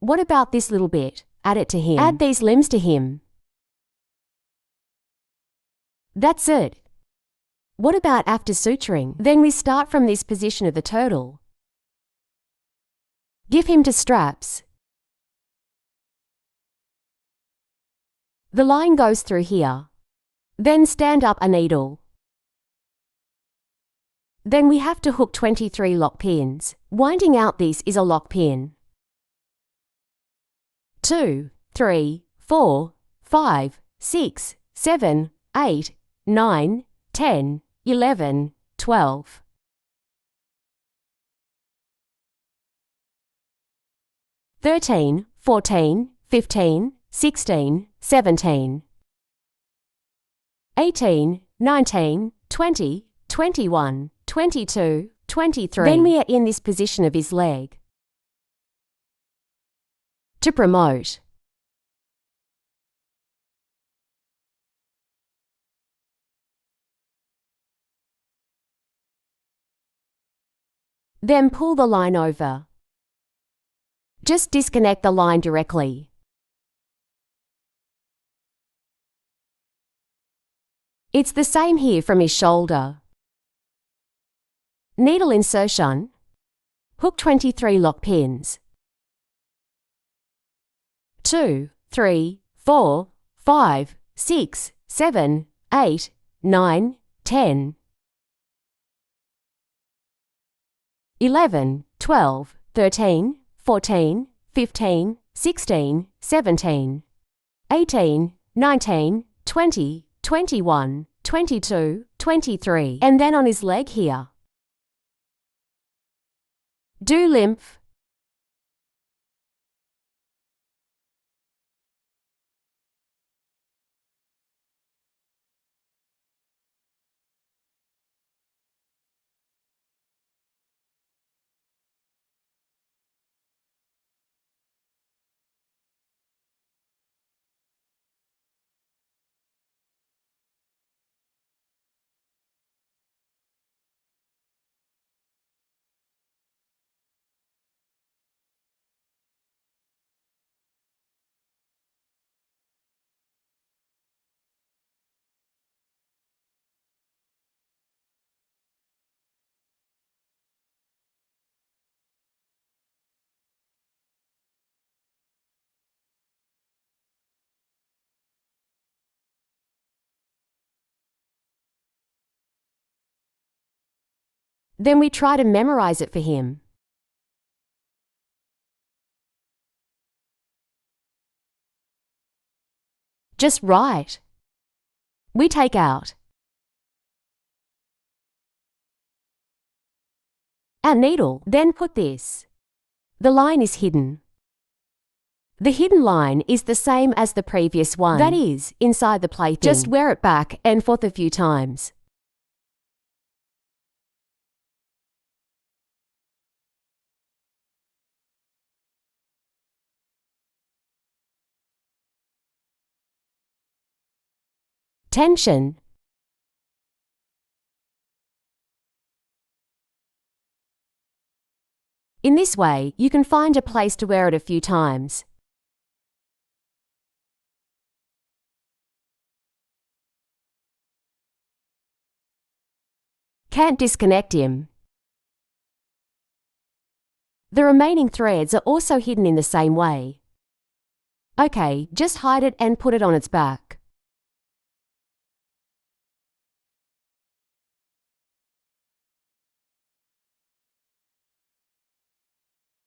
What about this little bit? Add it to him. Add these limbs to him. That's it. What about after suturing? Then we start from this position of the turtle. Give him to straps. The line goes through here. Then stand up a needle. Then we have to hook 23 lock pins. Winding out this is a lock pin. 2, 3, 4, 5, 6, 7, 8, 9, 10, 11, 12. 13, 14, 15, 16, 17, 18, 19, 20, 21, 22, 23. Then we are in this position of his leg. To promote. Then pull the line over. Just disconnect the line directly. It's the same here from his shoulder. Needle insertion. Hook 23 lock pins. 2, 3, 4, 5, 6, 7, 8, 9, 10. 11, 12, 13, 14, 15, 16, 17, 18, 19, 20, 21, 22, 23. And then on his leg here. Do lymph. Then we try to memorize it for him. Just write. We take out our needle, then put this. The line is hidden. The hidden line is the same as the previous one. That is, inside the plaything. Just wear it back and forth a few times. Tension. In this way, you can find a place to wear it a few times. Can't disconnect him. The remaining threads are also hidden in the same way. Okay, just hide it and put it on its back.